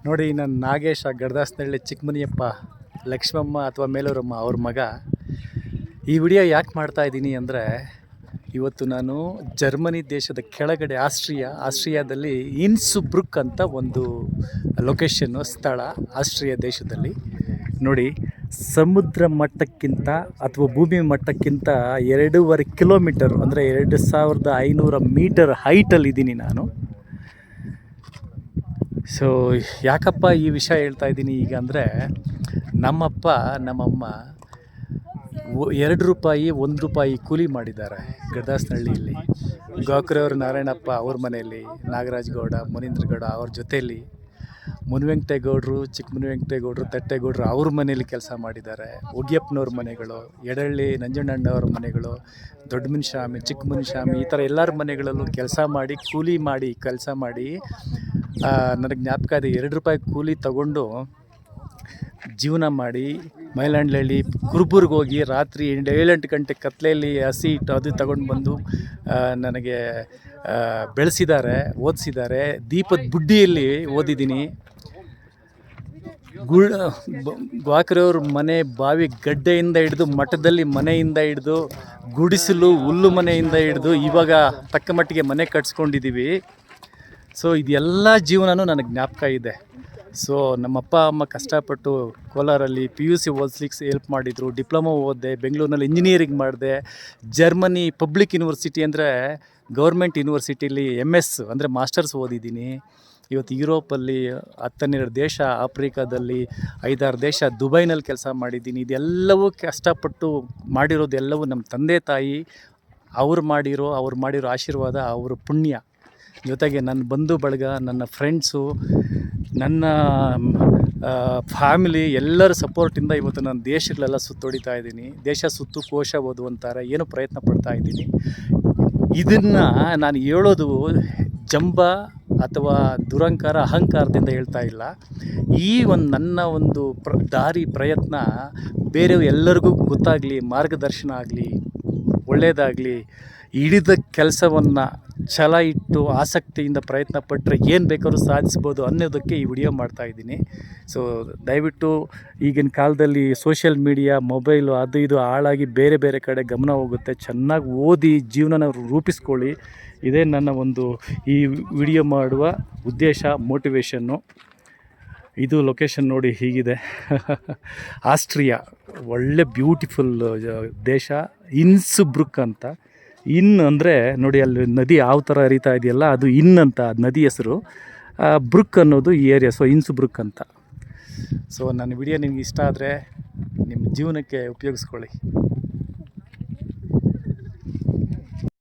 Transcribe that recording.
ನೋಡಿ, ನನ್ನ ನಾಗೇಶ ಗಡ್ದಾಸ್ನಹಳ್ಳಿ ಚಿಕ್ಕಮನಿಯಪ್ಪ ಲಕ್ಷ್ಮಮ್ಮ ಅಥವಾ ಮೇಲೂರಮ್ಮ ಅವ್ರ ಮಗ. ಈ ವಿಡಿಯೋ ಯಾಕೆ ಮಾಡ್ತಾ ಇದ್ದೀನಿ ಅಂದರೆ, ಇವತ್ತು ನಾನು ಜರ್ಮನಿ ದೇಶದ ಕೆಳಗಡೆ ಆಸ್ಟ್ರಿಯಾದಲ್ಲಿ ಇನ್ಸ್ಬ್ರುಕ್ ಅಂತ ಒಂದು ಲೊಕೇಶನ್ನು, ಸ್ಥಳ ಆಸ್ಟ್ರಿಯಾ ದೇಶದಲ್ಲಿ. ನೋಡಿ, ಸಮುದ್ರ ಮಟ್ಟಕ್ಕಿಂತ ಅಥವಾ ಭೂಮಿ ಮಟ್ಟಕ್ಕಿಂತ 2.5 ಕಿಲೋಮೀಟರ್ ಅಂದರೆ 2500 ಮೀಟರ್ ಹೈಟಲ್ಲಿದ್ದೀನಿ ನಾನು. ಸೊ ಯಾಕಪ್ಪ ಈ ವಿಷಯ ಹೇಳ್ತಾ ಇದ್ದೀನಿ ಈಗ ಅಂದರೆ, ನಮ್ಮಪ್ಪ ನಮ್ಮಮ್ಮ 2 ರೂಪಾಯಿ 1 ರೂಪಾಯಿ ಕೂಲಿ ಮಾಡಿದ್ದಾರೆ ಗಡ್ದಾಸ್ನಹಳ್ಳಿಯಲ್ಲಿ. ಗೋಕುರವ್ರ ನಾರಾಯಣಪ್ಪ ಅವ್ರ ಮನೆಯಲ್ಲಿ, ನಾಗರಾಜ್ ಗೌಡ, ಮುನೀಂದ್ರ ಗೌಡ ಅವ್ರ ಜೊತೆಯಲ್ಲಿ, ಮುನಿವೆಂಕಟೇಗೌಡರು, ಚಿಕ್ಕ ಮುನಿವೆಂಕಟೇಗೌಡರು, ತಟ್ಟೇಗೌಡರು ಅವ್ರ ಮನೇಲಿ ಕೆಲಸ ಮಾಡಿದ್ದಾರೆ. ಒಗ್ಯಪ್ಪನವ್ರ ಮನೆಗಳು, ಎಡಹಳ್ಳಿ ನಂಜಣ್ಣವ್ರ ಮನೆಗಳು, ದೊಡ್ಡ ಮುನಿಸ್ವಾಮಿ, ಚಿಕ್ಕ ಮುನಿಸ್ವಾಮಿ, ಈ ಥರ ಎಲ್ಲರ ಮನೆಗಳಲ್ಲೂ ಕೆಲಸ ಮಾಡಿ, ಕೂಲಿ ಮಾಡಿ ಕೆಲಸ ಮಾಡಿ ನನಗೆ ಜ್ಞಾಪಕ ಇದೆ. 2 ರೂಪಾಯಿ ಕೂಲಿ ತಗೊಂಡು ಜೀವನ ಮಾಡಿ ಮೈಲಾಂಡ್ಲಹಳ್ಳಿ ಕುರುಬೂರ್ಗೆ ಹೋಗಿ ರಾತ್ರಿ 7-8 ಗಂಟೆ ಕತ್ಲೆಯಲ್ಲಿ ಹಸಿ ಇಟ್ಟು ಅದು ತಗೊಂಡು ಬಂದು ನನಗೆ ಬೆಳೆಸಿದ್ದಾರೆ, ಓದಿಸಿದ್ದಾರೆ. ದೀಪದ ಬುಡ್ಡಿಯಲ್ಲಿ ಓದಿದ್ದೀನಿ. ಗ್ವಾಕರವ್ರ ಮನೆ ಬಾವಿ ಗಡ್ಡೆಯಿಂದ ಹಿಡಿದು, ಮಠದಲ್ಲಿ ಮನೆಯಿಂದ ಹಿಡಿದು, ಗುಡಿಸಲು ಹುಲ್ಲು ಮನೆಯಿಂದ ಹಿಡಿದು ಇವಾಗ ತಕ್ಕ ಮಟ್ಟಿಗೆ ಮನೆ ಕಟ್ಸ್ಕೊಂಡಿದ್ದೀವಿ. ಸೊ ಇದೆಲ್ಲ ಜೀವನನೂ ನನಗೆ ಜ್ಞಾಪಕ ಇದೆ. ಸೊ ನಮ್ಮಪ್ಪ ಅಮ್ಮ ಕಷ್ಟಪಟ್ಟು ಕೋಲಾರಲ್ಲಿ PUC ಓದಿಸ್ಲಿಕ್ಕೆ ಹೆಲ್ಪ್ ಮಾಡಿದರು. ಡಿಪ್ಲೊಮಾ ಓದಿದೆ, ಬೆಂಗಳೂರಿನಲ್ಲಿ ಇಂಜಿನಿಯರಿಂಗ್ ಮಾಡಿದೆ. ಜರ್ಮನಿ ಪಬ್ಲಿಕ್ ಯೂನಿವರ್ಸಿಟಿ ಅಂದರೆ ಗೌರ್ಮೆಂಟ್ ಯೂನಿವರ್ಸಿಟಿಲಿ MS ಅಂದರೆ ಮಾಸ್ಟರ್ಸ್ ಓದಿದ್ದೀನಿ. ಇವತ್ತು ಯುರೋಪಲ್ಲಿ 10-12 ದೇಶ, ಆಫ್ರಿಕಾದಲ್ಲಿ 5-6 ದೇಶ, ದುಬೈನಲ್ಲಿ ಕೆಲಸ ಮಾಡಿದ್ದೀನಿ. ಇದೆಲ್ಲವೂ ಕಷ್ಟಪಟ್ಟು ಮಾಡಿರೋದೆಲ್ಲವೂ ನಮ್ಮ ತಂದೆ ತಾಯಿ ಅವ್ರು ಮಾಡಿರೋ ಆಶೀರ್ವಾದ, ಅವ್ರ ಪುಣ್ಯ. ಜೊತೆಗೆ ನನ್ನ ಬಂಧು ಬಳಗ, ನನ್ನ ಫ್ರೆಂಡ್ಸು, ನನ್ನ ಫ್ಯಾಮಿಲಿ ಎಲ್ಲರ ಸಪೋರ್ಟಿಂದ ಇವತ್ತು ನಾನು ದೇಶಗಳೆಲ್ಲ ಸುತ್ತೊಡಿತಾ ಇದ್ದೀನಿ. ದೇಶ ಸುತ್ತು ಕೋಶ ಓದು ಅಂತಾರೆ, ಏನೋ ಪ್ರಯತ್ನ ಪಡ್ತಾ ಇದ್ದೀನಿ. ಇದನ್ನು ನಾನು ಹೇಳೋದು ಜಂಬ ಅಥವಾ ದುರಂಕಾರ, ಅಹಂಕಾರದಿಂದ ಹೇಳ್ತಾ ಇಲ್ಲ. ಈ ನನ್ನ ಒಂದು ದಾರಿ ಪ್ರಯತ್ನ ಬೇರೆ ಎಲ್ಲರಿಗೂ ಗೊತ್ತಾಗಲಿ, ಮಾರ್ಗದರ್ಶನ ಆಗಲಿ, ಒಳ್ಳೆಯದಾಗಲಿ. ಹಿಡಿದ ಕೆಲಸವನ್ನು ಛಲ ಇಟ್ಟು ಆಸಕ್ತಿಯಿಂದ ಪ್ರಯತ್ನ ಪಟ್ಟರೆ ಏನು ಬೇಕಾದ್ರೂ ಸಾಧಿಸ್ಬೋದು ಅನ್ನೋದಕ್ಕೆ ಈ ವಿಡಿಯೋ ಮಾಡ್ತಾಯಿದ್ದೀನಿ. ಸೊ ದಯವಿಟ್ಟು ಈಗಿನ ಕಾಲದಲ್ಲಿ ಸೋಷಿಯಲ್ ಮೀಡಿಯಾ, ಮೊಬೈಲು ಅದು ಇದು ಹಾಳಾಗಿ ಬೇರೆ ಬೇರೆ ಕಡೆ ಗಮನ ಹೋಗುತ್ತೆ. ಚೆನ್ನಾಗಿ ಓದಿ ಜೀವನನ ರೂಪಿಸ್ಕೊಳ್ಳಿ. ಇದೇ ನನ್ನ ಒಂದು ಈ ವಿಡಿಯೋ ಮಾಡುವ ಉದ್ದೇಶ, ಮೋಟಿವೇಶನ್ನು. ಇದು ಲೊಕೇಶನ್ ನೋಡಿ ಹೀಗಿದೆ. ಆಸ್ಟ್ರಿಯಾ ಒಳ್ಳೆ ಬ್ಯೂಟಿಫುಲ್ ದೇಶ. ಇನ್ಸ್ಬ್ರುಕ್ ಅಂತ. ಅಂದರೆ ನೋಡಿ, ಅಲ್ಲಿ ನದಿ ಯಾವ ಥರ ಹರಿತಾ ಇದೆಯಲ್ಲ, ಅದು ಅಂತ ನದಿ ಹೆಸರು. ಬ್ರುಕ್ ಅನ್ನೋದು ಈ ಏರಿಯಾ. ಸೊ ಇನ್ಸ್ಬ್ರುಕ್ ಅಂತ. ಸೊ ನನ್ನ ವಿಡಿಯೋ ನಿಮ್ಗೆ ಇಷ್ಟ ಆದರೆ ನಿಮ್ಮ ಜೀವನಕ್ಕೆ ಉಪಯೋಗಿಸ್ಕೊಳ್ಳಿ.